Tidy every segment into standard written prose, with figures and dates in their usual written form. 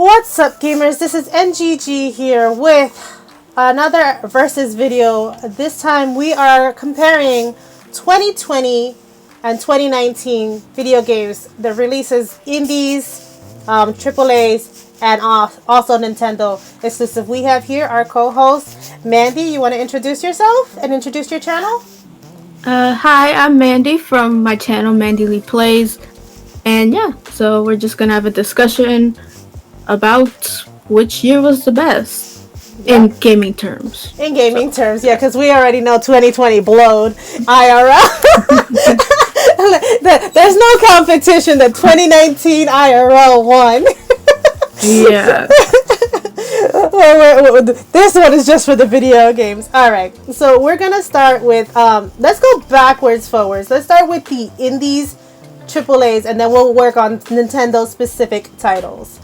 What's up, gamers? This is NGG here with another versus video. This time we are comparing 2020 and 2019 video games, the releases, indies, AAAs, and also Nintendo exclusive. We have here our co-host, Mandy. You want to introduce yourself and introduce your channel? Hi, I'm Mandy from my channel, Mandyleeplays. And yeah, so we're just gonna have a discussion about which year was the best in gaming terms. In gaming terms, yeah, because we already know 2020 blowed IRL. There's no competition that 2019 IRL won. Yeah. This one is just for the video games. Alright, so we're gonna start with, let's go backwards, forwards. Let's start with the indies, AAAs, and then we'll work on Nintendo specific titles.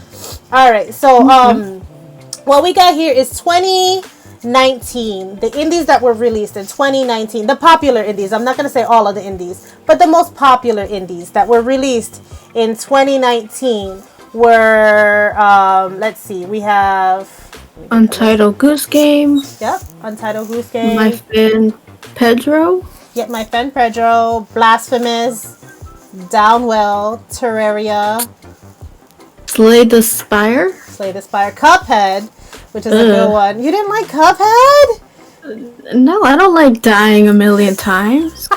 Alright, so what we got here is 2019. The indies that were released in 2019. The popular indies. I'm not going to say all of the indies, but the most popular indies that were released in 2019 were, let's see, we have Untitled Goose Game. Yep, Untitled Goose Game. My Friend Pedro. Yep, My Friend Pedro. Blasphemous. Downwell. Terraria. Slay the Spire. Slay the Spire. Cuphead, which is a good one. You didn't like Cuphead? No, I don't like dying a million times.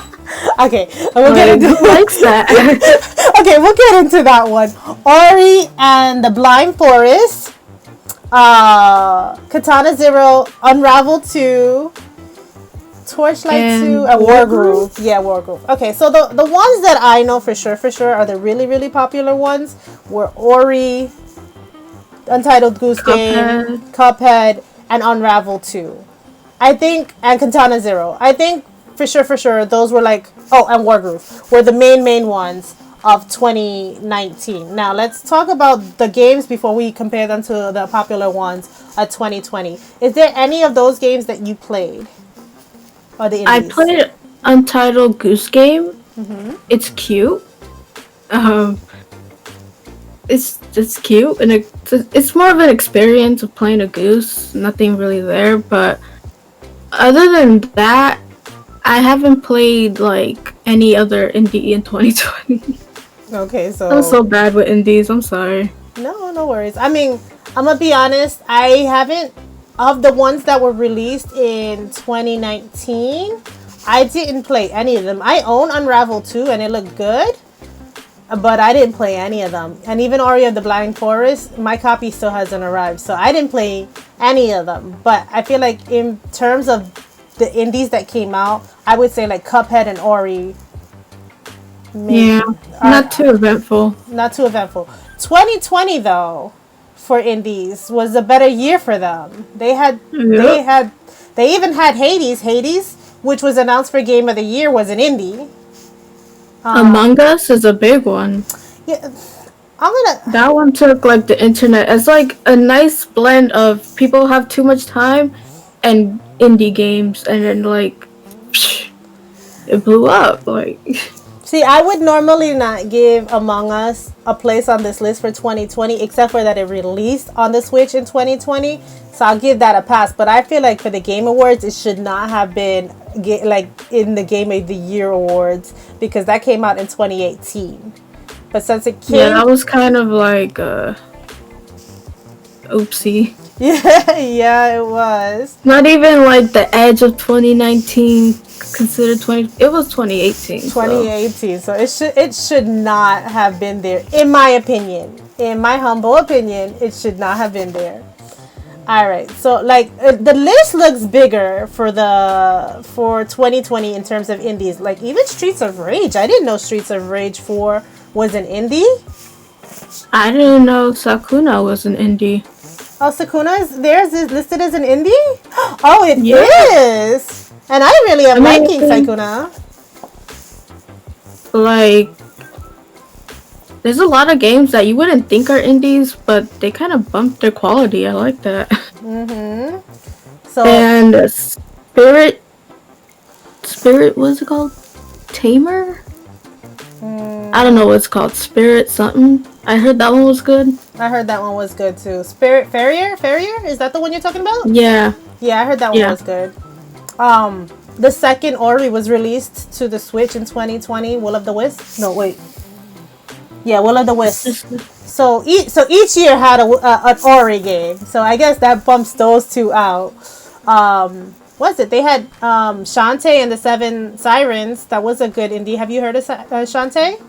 Okay, we'll get into who likes that? Okay, we'll get into that one. Ori and the Blind Forest. Katana Zero. Unravel 2. Torchlight 2 and Wargroove. Yeah, Wargroove. Okay, so the ones that I know for sure are the really popular ones were Ori, Untitled Goose Game, Cuphead, and Unravel 2. I think, and Katana Zero. I think for sure those were like, oh, and Wargroove were the main ones of 2019. Now let's talk about the games before we compare them to the popular ones of 2020. Is there any of those games that you played? I played Untitled Goose Game. Mm-hmm. It's cute. It's cute, and it's more of an experience of playing a goose. Nothing really there, but other than that, I haven't played like any other indie in 2020. Okay, so I'm so bad with indies. I'm sorry. No worries. I mean, I'm gonna be honest. I haven't. Of the ones that were released in 2019, I didn't play any of them. I own Unravel 2 and it looked good, but I didn't play any of them. And even Ori of the Blind Forest, my copy still hasn't arrived, so I didn't play any of them. But I feel like in terms of the indies that came out, I would say like Cuphead and Ori. Not too eventful. Not too eventful. 2020 though, for indies was a better year for them. They even had Hades, which was announced for Game of the Year, was an indie. Among Us is a big one. Yeah, that one took like the internet. It's like a nice blend of people have too much time and indie games, and then like it blew up. Like. See, I would normally not give Among Us a place on this list for 2020, except for that it released on the Switch in 2020. So I'll give that a pass. But I feel like for the Game Awards, it should not have been like in the Game of the Year awards, because that came out in 2018. But since it came, that was kind of like oopsie. Yeah, it was. Not even like the edge of 2019 considered 20. It was 2018. 2018. So it should not have been there, in my opinion. In my humble opinion, it should not have been there. All right. So like the list looks bigger for 2020 in terms of indies. Like even Streets of Rage. I didn't know Streets of Rage 4 was an indie. I didn't know Sakuna was an indie. Oh, Sakuna is listed as an indie? Oh, it is. And I really am liking Sakuna. Like, there's a lot of games that you wouldn't think are indies, but they kind of bumped their quality. I like that. Mm-hmm. So and Spirit, what's it called? Tamer? I don't know what it's called. Spirit something. I heard that one was good. I heard that one was good too. Spirit Farrier? Farrier? Is that the one you're talking about? Yeah. Yeah, I heard that one Yeah. was good. The second Ori was released to the Switch in 2020. Will of the Wisp? No, wait. Yeah, Will of the Wisp. So each year had an Ori game. So I guess that bumps those two out. What's it? They had Shantae and the Seven Sirens. That was a good indie. Have you heard of Shantae?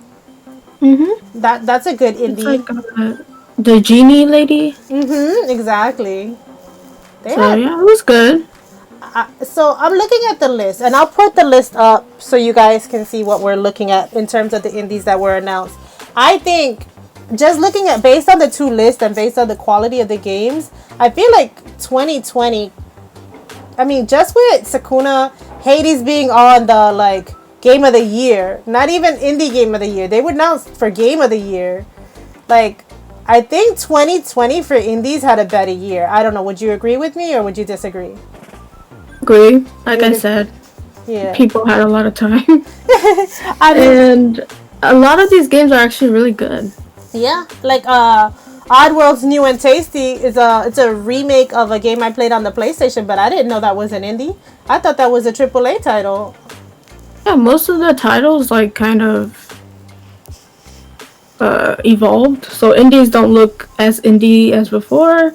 That's a good It's indie. like the genie lady. Exactly. They So had yeah, it was good. so I'm looking at the list, and I'll put the list up so you guys can see what we're looking at in terms of the indies that were announced. I think just looking at based on the two lists and based on the quality of the games, I feel like 2020. I mean, just with Sakuna Hades being on the like game of the year, not even indie game of the year, they were announced for game of the year. Like, I think 2020 for indies had a better year. I don't know. Would you agree with me or would you disagree? Agree. Like I said, Yeah. people had a lot of time, I mean, and a lot of these games are actually really good. yeah, like Oddworld's New and Tasty is it's a remake of a game I played on the PlayStation, but I didn't know that was an indie. I thought that was a AAA title. Yeah, most of the titles like kind of evolved, so indies don't look as indie as before,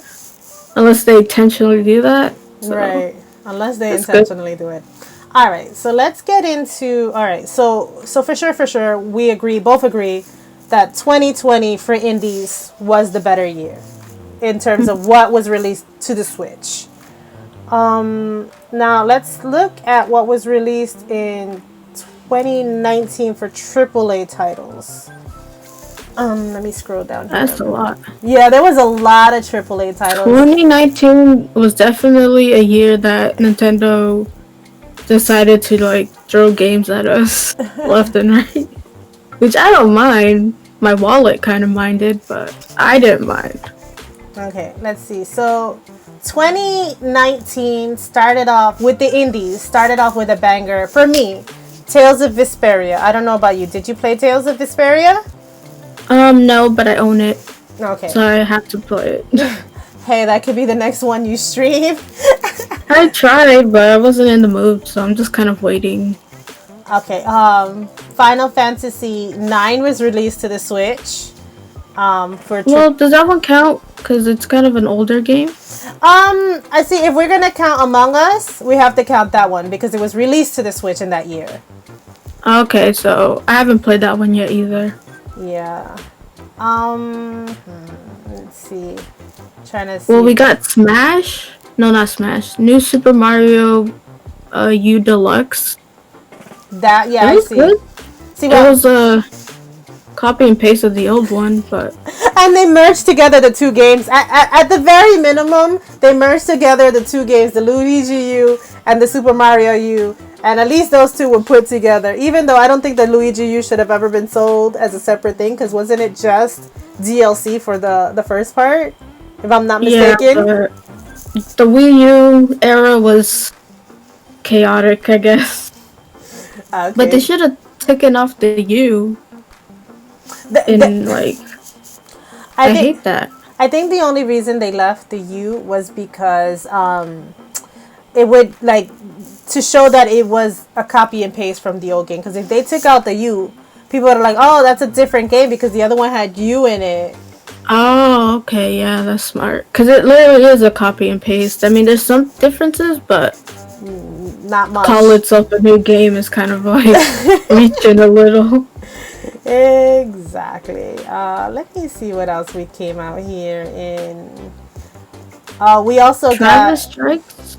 unless they intentionally do that. So, Right. Unless they that's intentionally do it. All right. So let's get into all right. So for sure we agree, both agree that 2020 for indies was the better year in terms of what was released to the Switch. Now let's look at what was released in 2019 for AAA titles. Let me scroll down here. That's a lot. Yeah, there was a lot of AAA titles. 2019 was definitely a year that Nintendo decided to like throw games at us left and right, which I don't mind. My wallet kind of minded, but I didn't mind. Okay, let's see. So 2019 started off with the indies, started off with a banger for me. Tales of Vesperia. I don't know about you. Did you play Tales of Vesperia? No, but I own it, Okay. so I have to play it. Hey, that could be the next one you stream. I tried, but I wasn't in the mood, so I'm just kind of waiting. Okay. Final Fantasy 9 was released to the Switch. Well, does that one count? Because it's kind of an older game. I see. If we're gonna count Among Us, we have to count that one because it was released to the Switch in that year. Okay, so I haven't played that one yet either. Yeah. Let's see. Trying to see. Well, we got Smash. No, not Smash. New Super Mario U Deluxe. That, yeah, It I was see. good. See It what? was a copy and paste of the old one, but And they merged together the two games. At the very minimum, they merged together the two games, the Luigi U and the Super Mario U. And at least those two were put together. Even though I don't think the Luigi U should have ever been sold as a separate thing, because wasn't it just DLC for the first part? If I'm not mistaken. yeah, the Wii U era was chaotic, I guess. Okay. But they should have taken off the U. Like, I hate that. I think the only reason they left the U was because it would like to show that it was a copy and paste from the old game. Because if they took out the U, people are like, "Oh, that's a different game because the other one had U in it." Oh, okay, yeah, that's smart. Because it literally is a copy and paste. I mean, there's some differences, but Not much. call itself a new game is kind of like reaching a little. Exactly. Let me see what else we came out here in. We also Travis got. Strikes?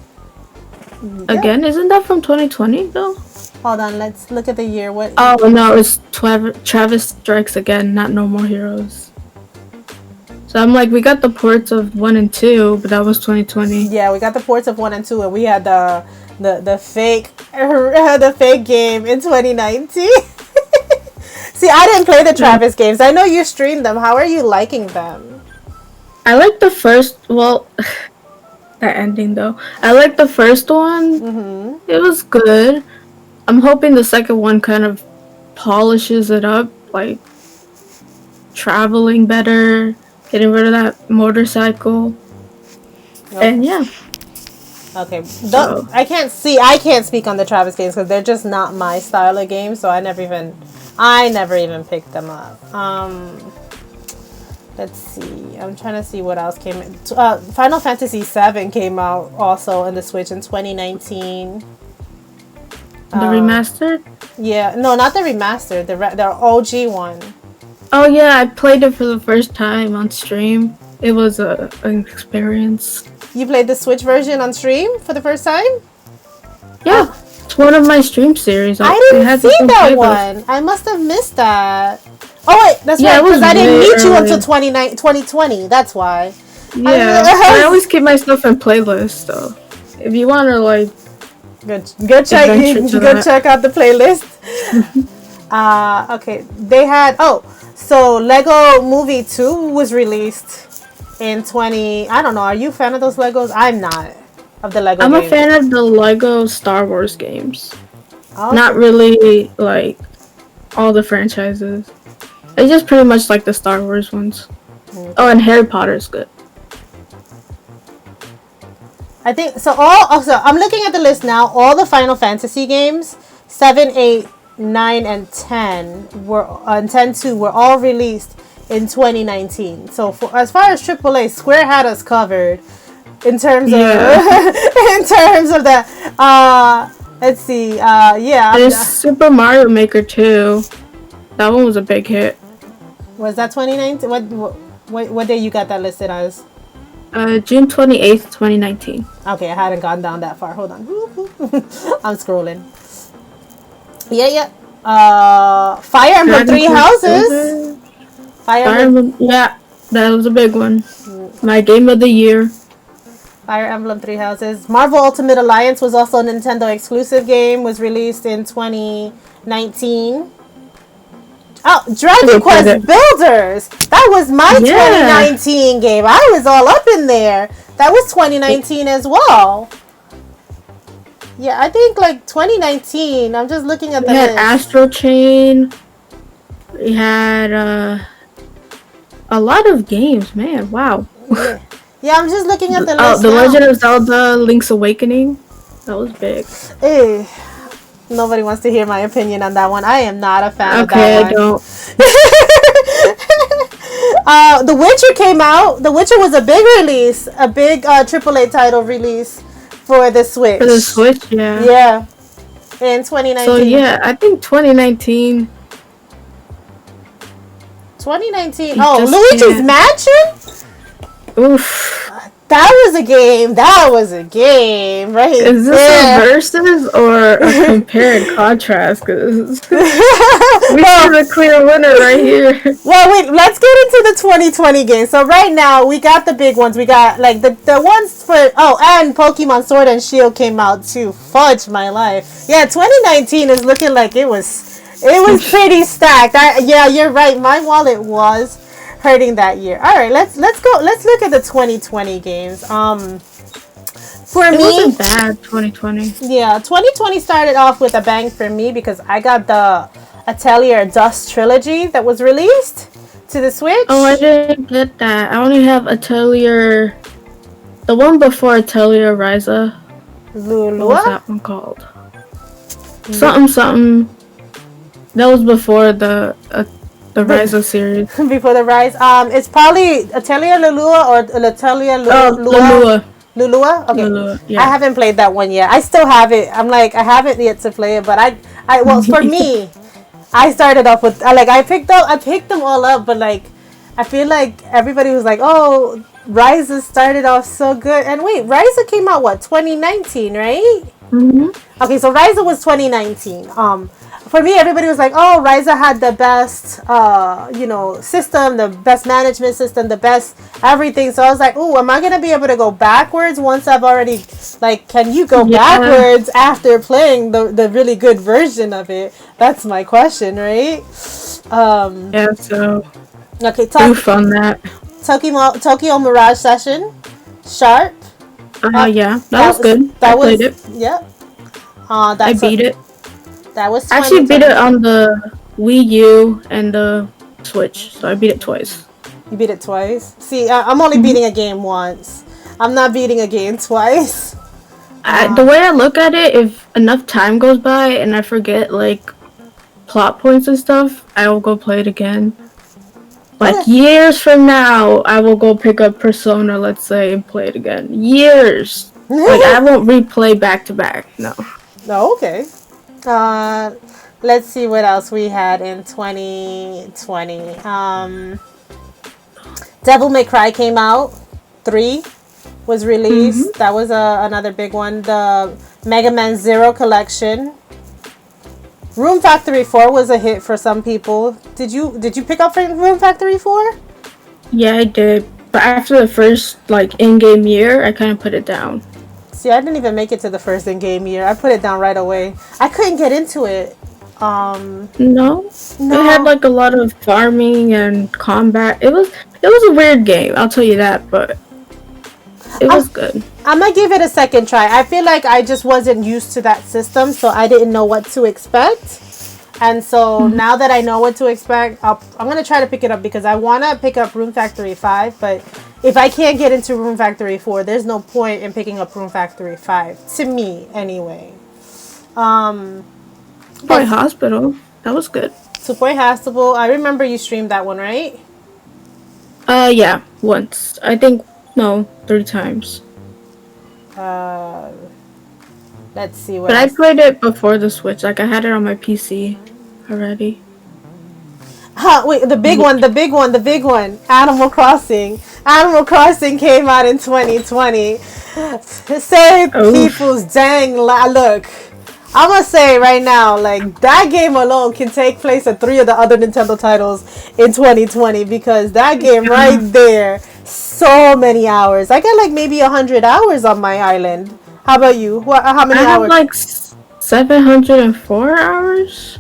Again, isn't that from 2020 though? Hold on, let's look at the year. What? Oh no, it's Travis Strikes Again, not No More Heroes. So I'm like, we got the ports of 1 and 2, but that was 2020. Yeah, we got the ports of 1 and 2, and we had the fake the fake game in 2019. See, I didn't play the Travis games. I know you streamed them. How are you liking them? I like the first. Well, that ending though. I like the first one. It was good. I'm hoping the second one kind of polishes it up. like traveling better, getting rid of that motorcycle, and yeah. Okay, So I can't speak on the Travis games because they're just not my style of games. So I never even picked them up. Let's see. I'm trying to see what else came in. Final Fantasy VII came out also on the Switch in 2019. the remastered. Yeah, no, not the remastered. The OG one. Oh yeah, I played it for the first time on stream. It was an experience. You played the Switch version on stream for the first time? Yeah, it's one of my stream series. I didn't see that one. I must have missed that. Oh wait, that's right, because I didn't meet you until 2020. That's why. Yeah, I always keep my stuff in playlists though. If you want to like, go check out the playlist. Okay, they had so Lego Movie 2 was released in 20. I don't know. Are you a fan of those Legos? I'm not. Of the Lego. I'm games. a fan of the Lego Star Wars games. Okay. Not really like all the franchises. It's just pretty much like the Star Wars ones. Okay. Oh, and Harry Potter's good. I think so. I'm looking at the list now. All the Final Fantasy games, 7, 8, 9, and 10 and 10-2 were all released in 2019. So as far as AAA, Square had us covered in terms of the. Let's see. There's Super Mario Maker 2. That one was a big hit. Was that 2019? What day you got that listed as? June 28th, 2019. Okay, I hadn't gone down that far. Hold on. I'm scrolling. Yeah. Fire Emblem Three Houses. Fire Emblem. Yeah, that was a big one. My game of the year. Fire Emblem Three Houses. Marvel Ultimate Alliance was also a Nintendo exclusive game. Was released in 2019. Oh, Dragon Quest Builders. That was my 2019 game. I was all up in there. That was 2019 as well. Yeah, I think like 2019. I'm just looking at the list. We had Astral Chain. We had a lot of games, man. Wow. Yeah, I'm just looking at the list. Oh, The Legend of Zelda Link's Awakening. That was big. Ew. Nobody wants to hear my opinion on that one. I am not a fan of that one. Okay, I don't. The Witcher came out. The Witcher was a big release. A big AAA title release for the Switch. For the Switch, yeah. Yeah. In 2019. So, yeah, I think 2019. 2019. Oh, Luigi's Mansion? Oof. That was a game, right? Is this a versus or a compare and contrast? Because we see the clear winner right here. Well, wait, let's get into the 2020 games. So right now, we got the big ones. We got, like, the ones for... Oh, and Pokemon Sword and Shield came out, too. Fudge my life. Yeah, 2019 is looking like it was pretty stacked. Yeah, you're right. My wallet was hurting that year. All right, let's go. Let's look at the 2020 games. For me, it wasn't bad. 2020. Yeah, 2020 started off with a bang for me because I got the Atelier Dust trilogy that was released to the Switch. Oh, I didn't get that. I only have Atelier. The one before Atelier Ryza. Lulua? What was that one called? Something. That was before the Ryza series. Before the Rise. It's probably Atelier Lulua or Atelier Lulua. Lulua? Okay. Lulua, yeah. I haven't played that one yet. I still have it. I'm like, I haven't yet to play it, but well, for me, I started off with, I picked them all up, but like, I feel like everybody was like, oh, Ryza started off so good. And wait, Ryza came out, 2019, right? Mm-hmm. Okay, so Ryza was 2019. For me, everybody was like, oh, Ryza had the best, system, the best management system, the best everything. So I was like, ooh, am I going to be able to go backwards once I've already, can you go backwards after playing the really good version of it? That's my question, right? Yeah, so. Okay, proof on that. Tokyo Mirage Session. Sharp. Yeah, that was good. I played it. Yeah. I beat it. That was I actually beat it on the Wii U and the Switch, so I beat it twice. You beat it twice. See, I'm only Mm-hmm. beating a game once. I'm not beating a game twice. The way I look at it, if enough time goes by and I forget like plot points and stuff, I will go play it again. Okay. Like years from now, I will go pick up Persona, let's say, and play it again. Years. Like I won't replay back to back. No. No, okay. Uh, let's see what else we had in 2020. Devil May Cry came out. 3 was released. Mm-hmm. That was another big one. The Mega Man Zero collection. Room Factory 4 was a hit for some people. Did you pick up Room Factory 4? Yeah, I did. But after the first like in-game year, I kind of put it down. See, I didn't even make it to the first in-game year. I put it down right away. I couldn't get into it. No, No. it had like a lot of farming and combat. It was a weird game. I'll tell you that, but it was good. I'm gonna give it a second try. I feel like I just wasn't used to that system, so I didn't know what to expect. And so now that I know what to expect, I'm gonna try to pick it up because I wanna pick up Room Factory 5. But if I can't get into Room Factory 4, there's no point in picking up Room Factory 5 to me, anyway. Boy Hospital, that was good. Super Hospital. I remember you streamed that one, right? Yeah, once. I think no, 3 times. Let's see what. But I played it before the Switch. Like I had it on my PC already. Wait, the big one. Animal Crossing. Animal Crossing came out in 2020. Say people's dang look. I'm gonna say right now, like that game alone can take place at 3 of the other Nintendo titles in 2020 because that game right there, so many hours. I got like maybe 100 hours on my island. How about you? How many I hours? have like 704 hours.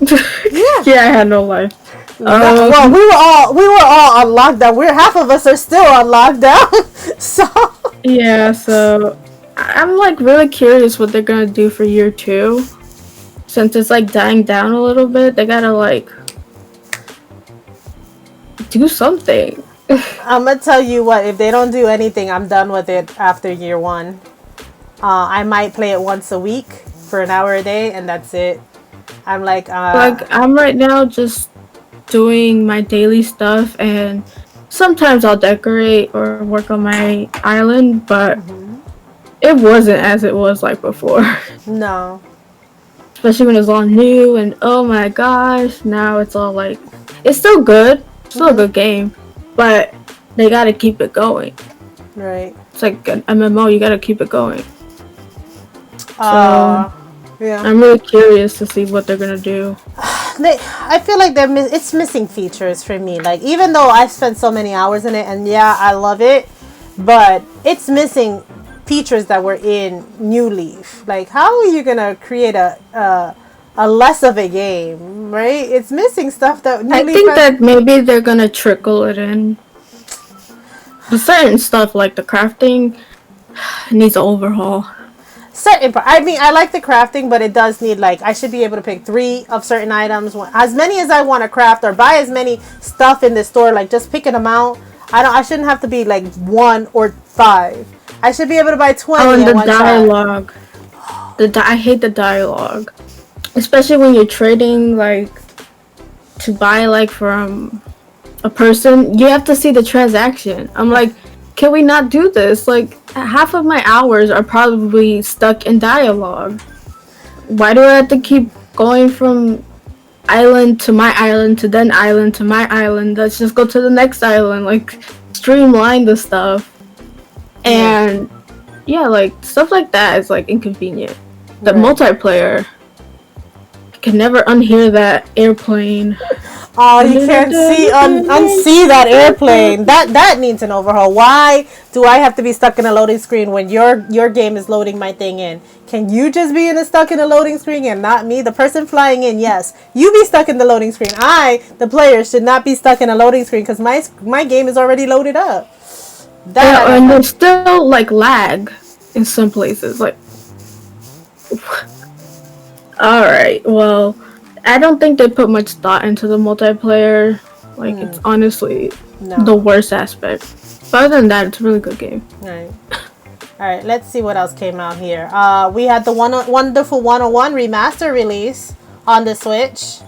Yeah, I had no life. Well, we were all on lockdown. Half of us are still on lockdown. So yeah, so I'm like really curious what they're gonna do for year 2. Since it's like dying down a little bit, they gotta like do something. I'm gonna tell you what. If they don't do anything, I'm done with it after year 1. I might play it once a week for an hour a day, and that's it. I'm like I'm right now just doing my daily stuff, and sometimes I'll decorate or work on my island, but it wasn't as it was like before. No. Especially when it's all new and oh my gosh, now it's all like it's still good, still a good game, but they gotta keep it going. Right. It's like an MMO, you gotta keep it going. Yeah. I'm really curious to see what they're gonna do. I feel like it's missing features for me. Like even though I spent so many hours in it, and yeah, I love it, but it's missing features that were in New Leaf. Like how are you gonna create a less of a game, right? It's missing stuff that New I Leaf think that maybe they're gonna trickle it in. The certain stuff like the crafting needs an overhaul. I mean, I like the crafting, but it does need like I should be able to pick 3 of certain items, as many as I want to craft, or buy as many stuff in the store. Like just picking them out. I shouldn't have to be like 1 or 5. I should be able to buy 20. Oh, and the dialogue. I hate the dialogue, especially when you're trading like to buy like from a person. You have to see the transaction. I'm like, can we not do this? Like half of my hours are probably stuck in dialogue. Why do I have to keep going from island to my island to then island to my island? Let's just go to the next island. Like streamline the stuff. And yeah, like stuff like that is like inconvenient. The multiplayer, I can never unhear that airplane. Oh, you can't unsee that airplane. That needs an overhaul. Why do I have to be stuck in a loading screen when your game is loading my thing in? Can you just be stuck in a loading screen and not me, the person flying in? Yes, you be stuck in the loading screen. The player, should not be stuck in a loading screen because my game is already loaded up. And there's still like lag in some places. Like, all right, well. I don't think they put much thought into the multiplayer. Like, it's honestly No. the worst aspect. But other than that, it's a really good game. Right. All right, let's see what else came out here. We had the Wonderful 101 remaster release on the Switch.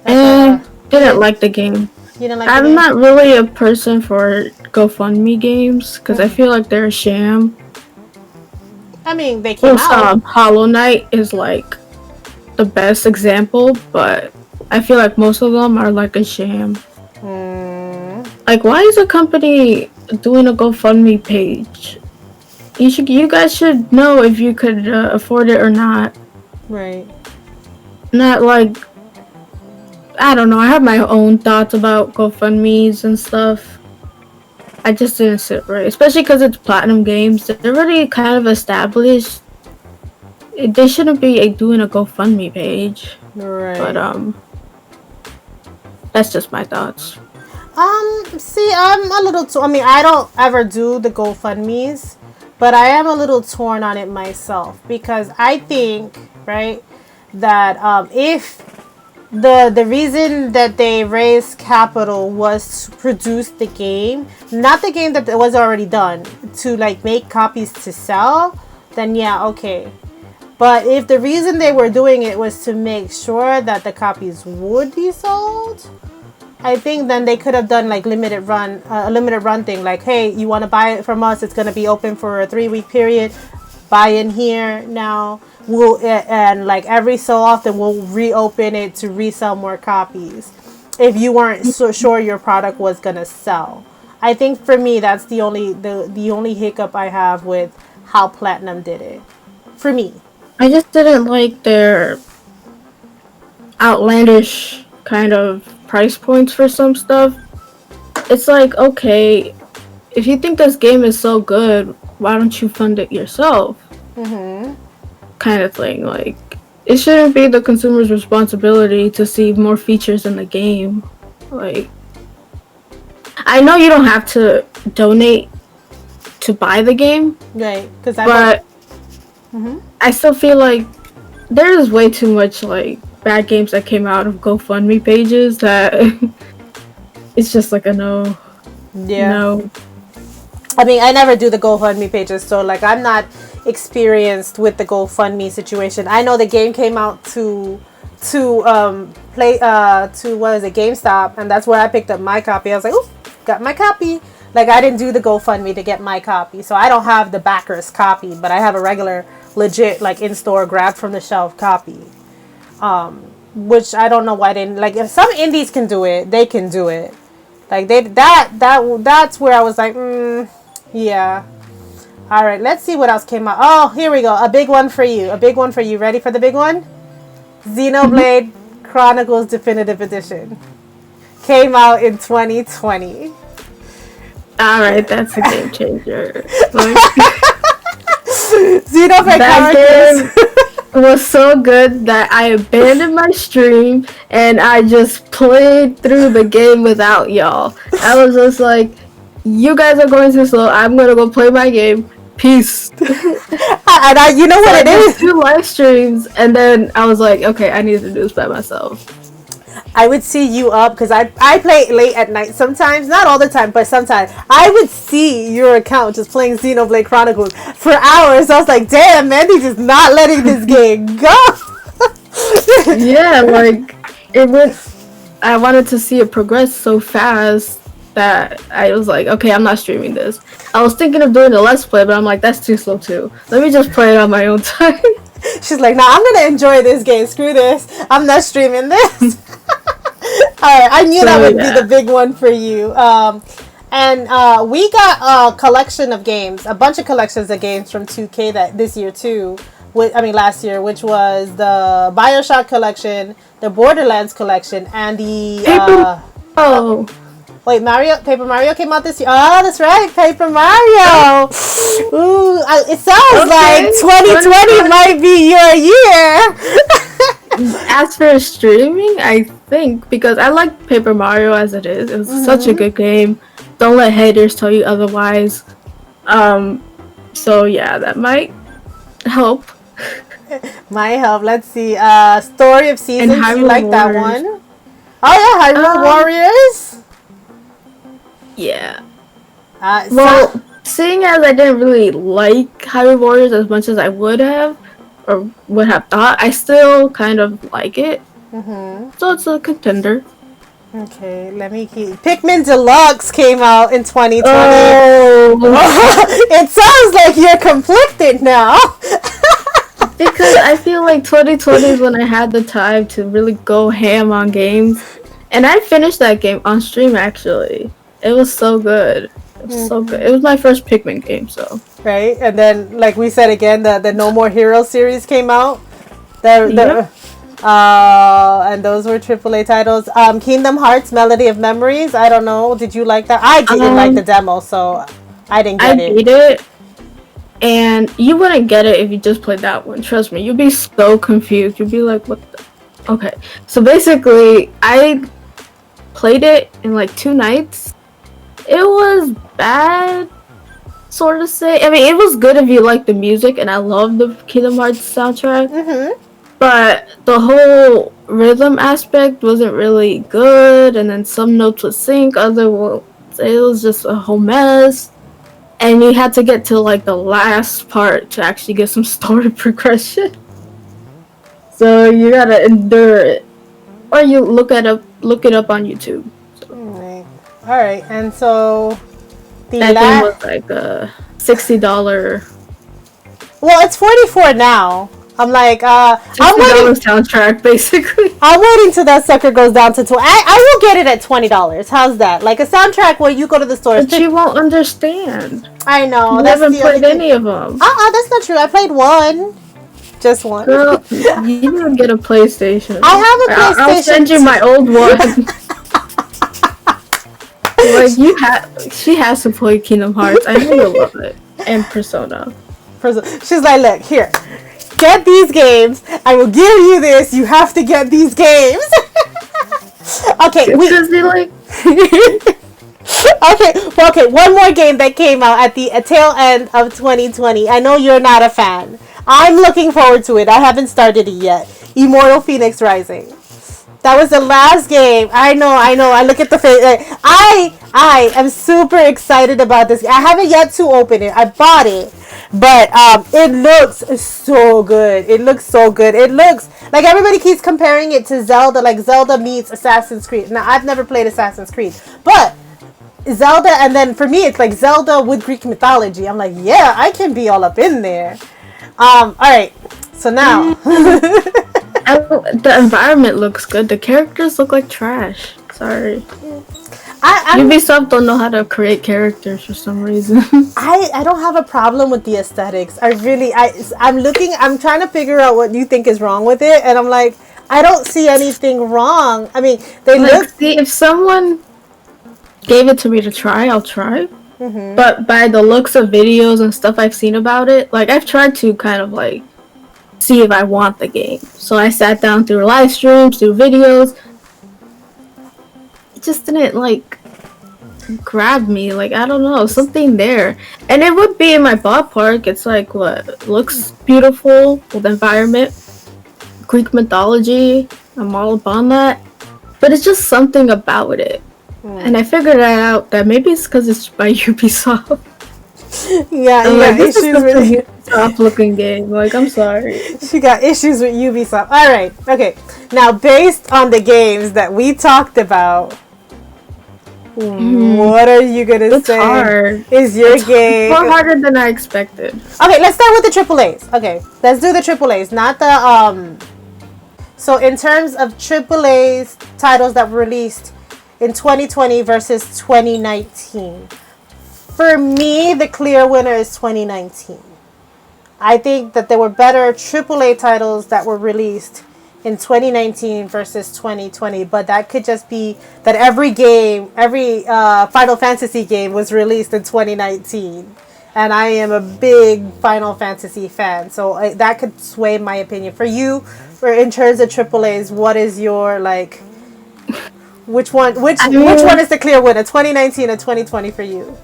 Didn't like the game. You didn't like the I'm game? not really a person for GoFundMe games because I feel like they're a sham. I mean, they came out. Hollow Knight is like the best example, but I feel like most of them are like a sham. Like, why is a company doing a GoFundMe page? You guys should know if you could afford it or not. Right. Not like, I don't know. I have my own thoughts about GoFundMes and stuff. I just didn't sit right, especially because it's Platinum Games. They're already kind of established. They shouldn't be doing a GoFundMe page. Right. But that's just my thoughts. See, I'm a little. I mean, I don't ever do the GoFundMes, but I am a little torn on it myself because I think, right, that if the reason that they raised capital was to produce the game, not the game that was already done, to like make copies to sell, then yeah, okay. But if the reason they were doing it was to make sure that the copies would be sold, I think then they could have done like a limited run thing. Like, hey, you want to buy it from us? It's going to be open for a 3-week period. Buy in here now. And like every so often we'll reopen it to resell more copies. If you weren't so sure your product was going to sell, I think for me that's the only hiccup I have with how Platinum did it. For me, I just didn't like their outlandish kind of price points for some stuff. It's like, okay, if you think this game is so good, why don't you fund it yourself? Kind of thing. Like, it shouldn't be the consumer's responsibility to see more features in the game. Like, I know you don't have to donate to buy the game, right? But I still feel like there is way too much like bad games that came out of GoFundMe pages that it's just like a no. Yeah. No. I mean, I never do the GoFundMe pages, so like I'm not experienced with the GoFundMe situation. I know the game came out to what is it, GameStop, and that's where I picked up my copy. I was like, "Ooh, got my copy." Like I didn't do the GoFundMe to get my copy, so I don't have the backer's copy, but I have a regular, legit, like in-store, grab from the shelf copy. Which I don't know why they like. If some indies can do it, they can do it. Like that's where I was like, yeah. All right, let's see what else came out. Oh, here we go. A big one for you. Ready for the big one? Xenoblade Chronicles Definitive Edition came out in 2020. All right, that's a game changer. Xenoblade Chronicles was so good that I abandoned my stream and I just played through the game without y'all. I was just like, you guys are going too slow. I'm gonna go play my game. Peace. And you know what it is? 2 live streams, and then I was like, okay, I need to do this by myself. I would see you up because I play late at night sometimes, not all the time, but sometimes I would see your account just playing Xenoblade Chronicles for hours. I was like, damn, Mandy just not letting this game go. Yeah, like I wanted to see it progress so fast that I was like, okay, I'm not streaming this. I was thinking of doing a Let's Play, but I'm like, that's too slow too. Let me just play it on my own time. She's like, nah, I'm gonna enjoy this game. Screw this. I'm not streaming this. Alright, I knew that would be the big one for you. And we got a collection of games, a bunch of collections of games from 2K that this year too. Last year, which was the BioShock collection, the Borderlands collection, and the Paper Mario came out this year. Oh, that's right, Paper Mario. Ooh, it sounds like 2020 might be your year. As for streaming, I think, because I like Paper Mario as it is. It was such a good game. Don't let haters tell you otherwise. So yeah, that might help. My help. Let's see. Story of And Seasons. You Hyrule like that Warriors. one? Oh yeah, Hyrule Warriors. Yeah. So, Seeing as I didn't really like Hyrule Warriors as much as I would have, or would have thought, I still kind of like it. So it's a contender. okay, let me keep. Pikmin Deluxe came out in 2020. Oh, It sounds like you're conflicted now. because I feel like 2020 is when I had the time to really go ham on games, and I finished that game on stream. Actually, it was so good. It was so good. It was my first Pikmin game, so. Right, and then like we said again, the No More Heroes series came out. And those were AAA titles. Kingdom Hearts Melody of Memories. I don't know. Did you like that? I didn't like the demo, so I didn't get it. I beat it, and you wouldn't get it if you just played that one. Trust me, you'd be so confused. You'd be like, "What the?" Okay, so basically, I played it in like 2 nights. It was bad, sort of say. I mean, it was good if you like the music, and I love the Kingdom Hearts soundtrack. But the whole rhythm aspect wasn't really good, and then some notes would sync, other ones it was just a whole mess. And you had to get to like the last part to actually get some story progression. So you gotta endure it, or you look it up on YouTube. So. All right, and so that game was like $60. Well, it's $44 now. I'm like, I'm waiting. Soundtrack, basically. I'm waiting till that sucker goes down to $20. I will get it at $20. How's that? Like a soundtrack where you go to the store. But you won't understand. I know. You haven't played any of them. That's not true. I played one. Just one. Girl, you didn't get a PlayStation. I have a PlayStation. I'll send you my old one. Like she has to play Kingdom Hearts. I know you'll love it. And Persona. She's like, look here. Get these games. I will give you this. You have to get these games. Okay. Because they like. Okay. One more game that came out at the tail end of 2020. I know you're not a fan. I'm looking forward to it. I haven't started it yet. Immortal Phoenix Rising. That was the last game. I know. I look at the face. I am super excited about this. I haven't yet to open it. I bought it. But it looks so good. It looks so good. It looks like everybody keeps comparing it to Zelda. Like Zelda meets Assassin's Creed. Now, I've never played Assassin's Creed. But Zelda, and then for me, it's like Zelda with Greek mythology. I'm like, yeah, I can be all up in there. All right. So now. The environment looks good. The characters look like trash. Sorry. Ubisoft don't know how to create characters for some reason. I don't have a problem with the aesthetics. I'm trying to figure out what you think is wrong with it, and I'm like, I don't see anything wrong. I mean, see, if someone gave it to me to try, I'll try. But by the looks of videos and stuff I've seen about it, like I've tried to kind of like see if I want the game. So I sat down through live streams, through videos. It just didn't like grab me. Like I don't know, something there. And it would be in my ballpark. It's like what looks beautiful with environment, Greek mythology. I'm all upon that. But it's just something about it. And I figured out that maybe it's because it's by Ubisoft. This is really Ubisoft looking game. Like, I'm sorry. She got issues with Ubisoft. All right, okay. Now, based on the games that we talked about, what are you gonna say? Hard. Is your game more harder than I expected? Okay, let's start with the AAA's. Okay, let's do the AAA's, not the So, in terms of AAA's titles that were released in 2020 versus 2019. For me, the clear winner is 2019. I think that there were better AAA titles that were released in 2019 versus 2020, but that could just be that every Final Fantasy game was released in 2019. And I am a big Final Fantasy fan, so that could sway my opinion. For you, in terms of AAA's, what is your like? Which one is the clear winner? 2019 or 2020 for you?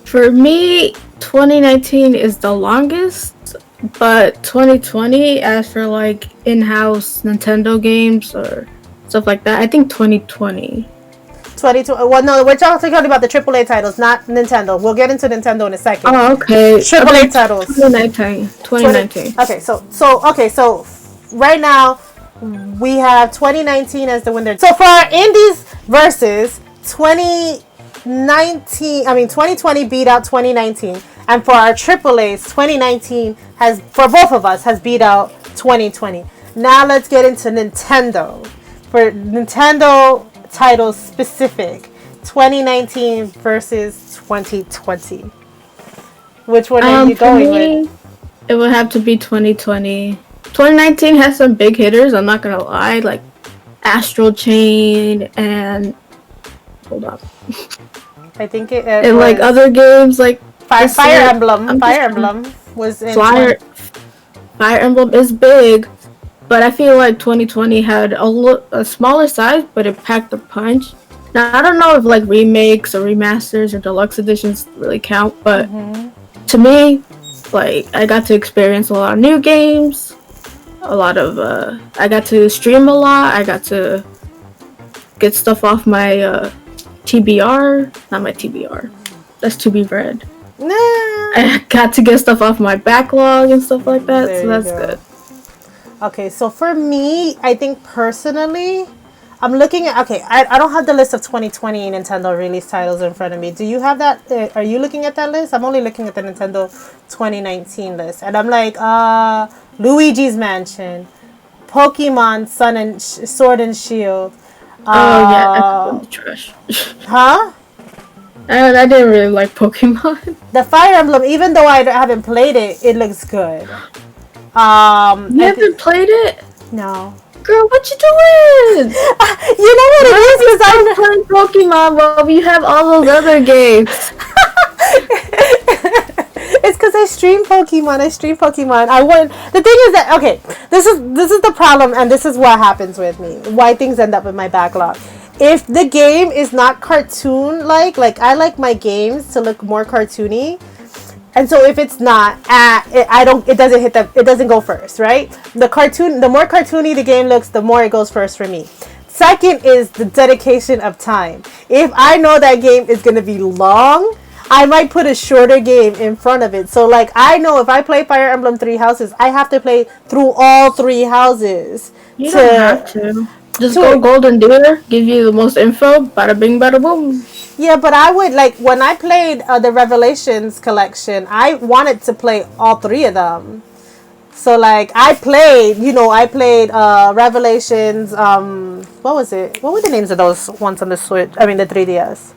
For me, 2019 is the longest, But 2020, as for like in-house Nintendo games or stuff like that, I think 2020. 22. Well, no, we're talking about the AAA titles, not Nintendo. We'll get into Nintendo in a second. Oh, okay. AAA titles. 2019. 2019. Okay, so right now we have 2019 as the winner. So for our indies versus 2020 beat out 2019, and for our AAA's 2019 has, for both of us, has beat out 2020. Now let's get into Nintendo. For Nintendo titles specific, 2019 versus 2020. Which one are you going with? It would have to be 2020. 2019 has some big hitters, I'm not gonna lie, like Astral Chain and hold on. I think it and like other games like Fire Emblem. Fire Emblem was in Fire Emblem is big, but I feel like 2020 had a smaller size, but it packed a punch. Now I don't know if like remakes or remasters or deluxe editions really count, but to me, like I got to experience a lot of new games, a lot of I got to stream a lot. I got to get stuff off my TBR, not my TBR. That's to be read. Nah. I got to get stuff off my backlog and stuff like that, so that's good. Okay, so for me, I think personally, I'm looking at, okay, I don't have the list of 2020 Nintendo release titles in front of me. Do you have that? Are you looking at that list? I'm only looking at the Nintendo 2019 list. And I'm like, Luigi's Mansion, Pokemon Sword and Shield. That's trash. Huh? I didn't really like Pokemon. The Fire Emblem, even though I haven't played it, it looks good. You haven't played it? No. Girl, what you doing? You know what it is? Because I'm playing Pokemon while you have all those other games. It's because I stream Pokemon. The thing is that, okay, this is the problem, and this is what happens with me. Why things end up in my backlog. If the game is not cartoon like I like my games to look more cartoony. And so if it's not, it doesn't go first, right? The more cartoony the game looks, the more it goes first for me. Second is the dedication of time. If I know that game is going to be long, I might put a shorter game in front of it. So like I know if I play Fire Emblem 3 Houses, I have to play through all 3 houses. You don't have to. Just go Golden Deer, give you the most info, bada bing, bada boom. Yeah, but I would, like, when I played the Revelations collection, I wanted to play all 3 of them. So, like, I played Revelations, what was it? What were the names of those ones on the Switch? I mean, the 3DS.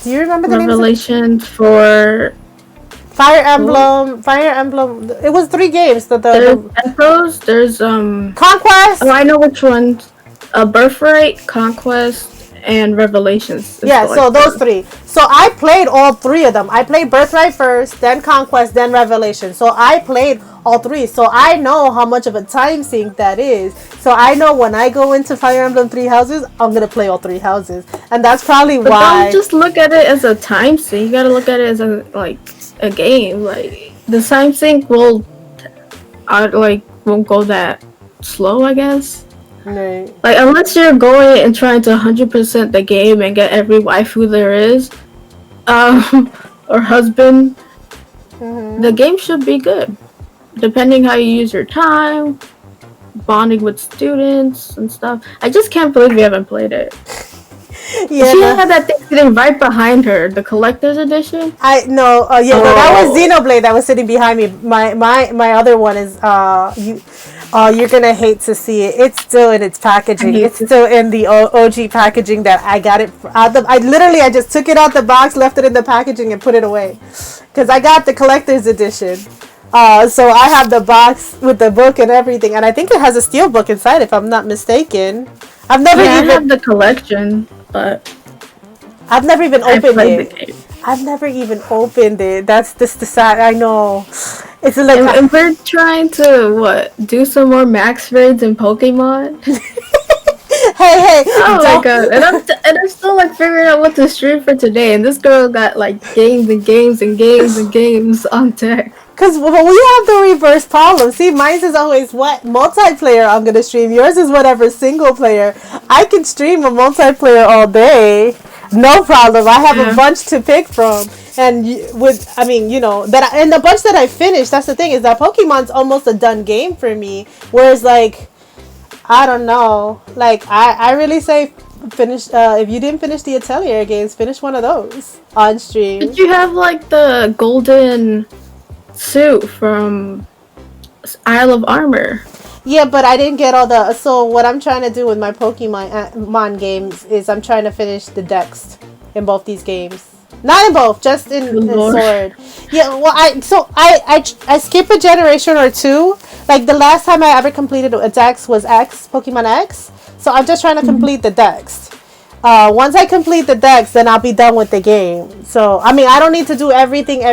Do you remember the Revelations names? For... Fire Emblem. It was 3 games. There's Echoes, there's, Conquest! Oh, I know which ones. Birthright, Conquest, and Revelations. Yeah, so those 3. So I played all 3 of them. I played Birthright first, then Conquest, then Revelation. So I played all 3. So I know how much of a time sink that is. So I know when I go into Fire Emblem 3 Houses, I'm going to play all 3 houses. And that's probably but why... don't just look at it as a time sink. You got to look at it as a game. Like, the time sink won't go that slow, I guess. Right. Like, unless you're going and trying to 100% the game and get every waifu there is, or husband, the game should be good. Depending how you use your time, bonding with students and stuff. I just can't believe you haven't played it. Yeah, she had that thing sitting right behind her, the collector's edition. No, that was Xenoblade that was sitting behind me. My other one is you're gonna hate to see it. It's still in its packaging. It's still in the OG packaging that I got it out the. I just took it out the box, left it in the packaging, and put it away, because I got the collector's edition. So I have the box with the book and everything, and I think it has a steel book inside, if I'm not mistaken. I have the collection, but I've never even opened it. I've never even opened it. That's the sad. I know. It's like and we're trying to do some more max raids in Pokemon. Hey, Oh my don't. god! And I'm still like figuring out what to stream for today, and this girl got like games and games and games and games on deck. Because we have the reverse problem. See, mine is always what multiplayer I'm gonna stream. Yours is whatever single player. I can stream a multiplayer all day, no problem. I have a bunch to pick from, and I mean, and the bunch that I finished. That's the thing, is that Pokemon's almost a done game for me. Whereas, like, I don't know, like I really say finish. If you didn't finish the Atelier games, finish one of those on stream. Did you have like the golden suit from Isle of Armor? Yeah, but I didn't get all the. So what I'm trying to do with my Pokemon games is I'm trying to finish the Dex in both these games. Not in both, just in Sword. Yeah, well, I skip a generation or two. Like the last time I ever completed a Dex was Pokemon X. So I'm just trying to complete the Dex. Once I complete the Dex, then I'll be done with the game. So, I mean, I don't need to do everything,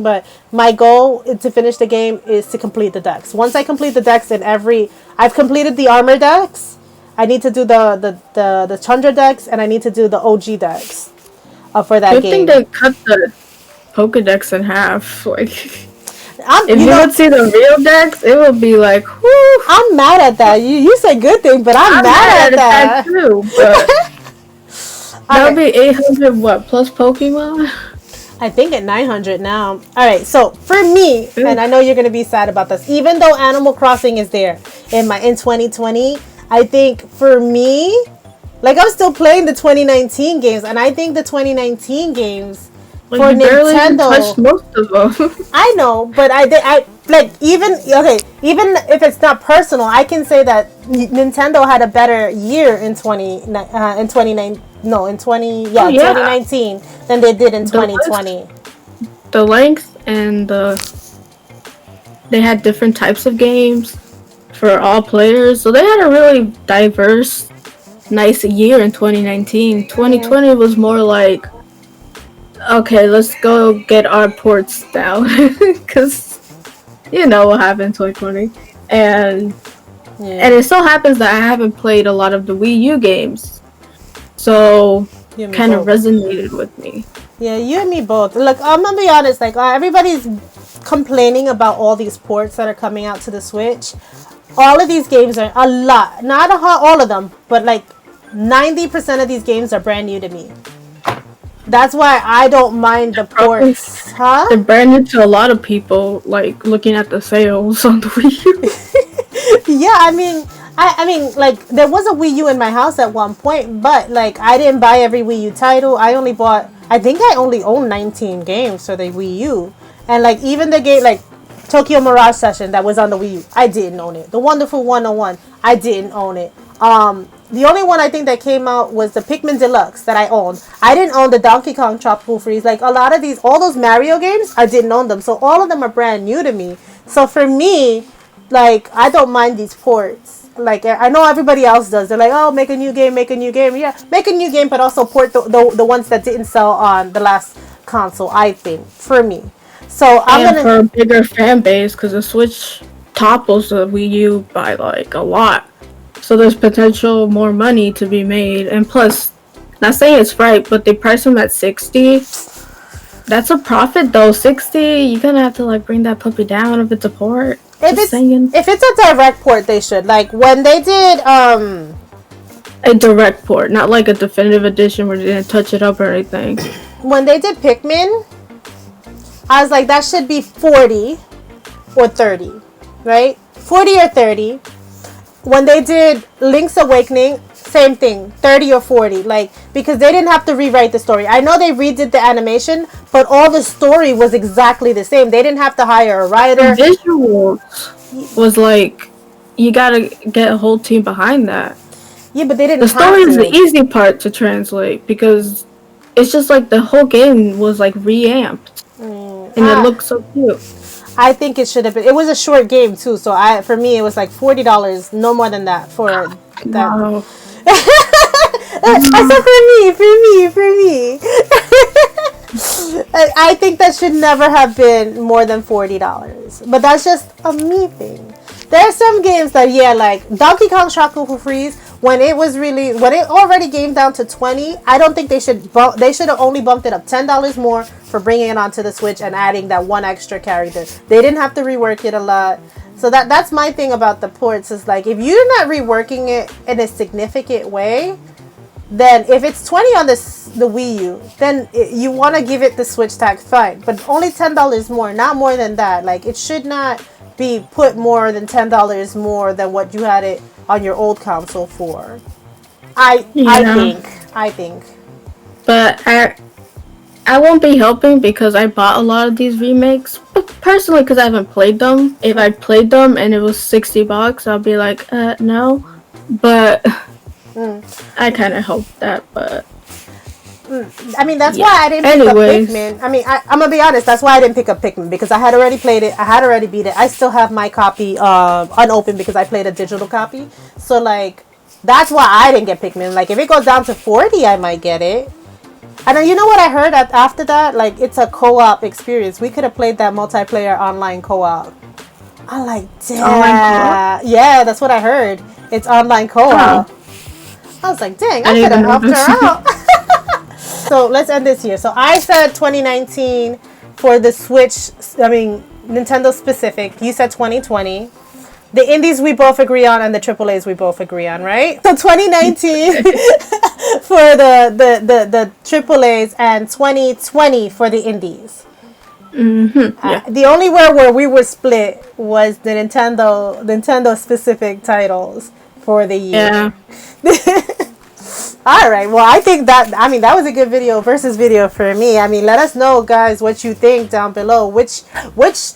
but my goal to finish the game is to complete the Dex. Once I complete the Dex I've completed the Armor Dex, I need to do the Chandra Dex, and I need to do the OG Dex for that game. Good thing they cut the Pokedex in half. Like, if you would see the real Dex, it would be like, whoo. I'm mad at that. You say good thing, but I'm mad at that too. But that would be 800 plus Pokemon? I think at 900 now. Alright, so for me, and I know you're going to be sad about this, even though Animal Crossing is there in 2020, I think for me, like I'm still playing the 2019 games, and I think the 2019 games like for you barely Nintendo, touched most of them. I know, but I like even if it's not personal, I can say that Nintendo had a better year in 2019 than they did in 2020. The length and they had different types of games for all players, so they had a really diverse, nice year in 2019. 2020 was more like, okay, let's go get our ports down, because you know what happened in 2020, and it so happens that I haven't played a lot of the Wii U games, so kind of resonated with me. Yeah, you and me both. Look, I'm gonna be honest. Like everybody's complaining about all these ports that are coming out to the Switch. All of these games are a lot, not all of them, but like 90% of these games are brand new to me. That's why I don't mind the ports, huh? They're brand new to a lot of people. Like looking at the sales on the Wii U. Yeah, I mean, like there was a Wii U in my house at one point, but like I didn't buy every Wii U title. I think I only own 19 games for the Wii U, and like even the game like Tokyo Mirage Session that was on the Wii U, I didn't own it. The Wonderful 101, I didn't own it. The only one I think that came out was the Pikmin Deluxe that I owned. I didn't own the Donkey Kong Tropical Freeze. Like a lot of all those Mario games, I didn't own them. So all of them are brand new to me. So for me, like I don't mind these ports. Like I know everybody else does. They're like, oh, make a new game. Yeah, make a new game, but also port the ones that didn't sell on the last console. I think for me. So I'm gonna for a bigger fan base, because the Switch topples the Wii U by like a lot. So there's potential more money to be made, and plus, not saying it's right, but they price them at $60. That's a profit though. $60. You're gonna have to like bring that puppy down if it's a port. If it's a direct port, they should. Like when they did a direct port, not like a definitive edition where they didn't touch it up or anything. When they did Pikmin, I was like, that should be 40 or 30, right? 40 or 30. When they did Link's Awakening, same thing, 30 or 40. Like, because they didn't have to rewrite the story. I know they redid the animation, but all the story was exactly the same. They didn't have to hire a writer. The visuals was like, you gotta get a whole team behind that. Yeah, but they didn't have to. The story is the easy part to translate, because it's just like the whole game was like reamped. And it looks so cute. I think it should have been. It was a short game too, so for me it was like $40, no more than that for that. Wow. I said for me. I think that should never have been more than $40, but that's just a me thing. There are some games that like Donkey Kong Tropical Freeze when it already came down to 20, I don't think they should have only bumped it up $10 more for bringing it onto the Switch and adding that one extra character. They didn't have to rework it a lot. So that's my thing about the ports, is like, if you're not reworking it in a significant way, then if it's 20 on the Wii U, then you want to give it the Switch tag, fine. But only $10 more, not more than that. Like, it should not be put more than $10 more than what you had it on your old console for. I think. But I won't be helping because I bought a lot of these remakes. But personally, because I haven't played them. If I played them and it was $60, I'll be like, no. But I kind of hope that, but... I mean, that's why I didn't pick up Pikmin. I mean, I'm gonna be honest, that's why I didn't pick up Pikmin, because I had already played it, I had already beat it. I still have my copy unopened because I played a digital copy. So, like, that's why I didn't get Pikmin. Like, if it goes down to 40, I might get it. And you know what I heard after that? Like, it's a co-op experience. We could have played that multiplayer online co-op. I'm like, damn. Online co-op? Yeah, that's what I heard. It's online co-op. Oh. I was like, dang, I could have helped her out. So let's end this here. So I said 2019 for the Switch, I mean, Nintendo specific. You said 2020. The indies we both agree on, and the AAAs we both agree on, right? So 2019 for the AAAs and 2020 for the indies. Yeah. The only where we were split was the Nintendo specific titles for the year. Yeah. All right. Well, I think that was a good video for me. I mean, let us know, guys, what you think down below. Which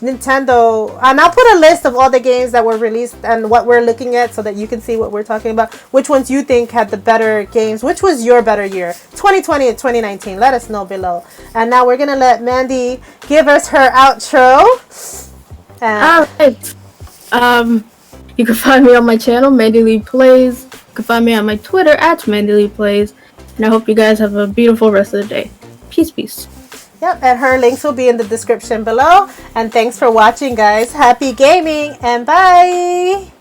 Nintendo, and I'll put a list of all the games that were released and what we're looking at so that you can see what we're talking about. Which ones you think had the better games? Which was your better year? 2020 and 2019. Let us know below. And now we're gonna let Mandy give us her outro. All right. You can find me on my channel, Mandyleeplays. You can find me on my Twitter @Mandyleeplays. And I hope you guys have a beautiful rest of the day. Peace. Yep, and her links will be in the description below. And thanks for watching, guys. Happy gaming, and bye!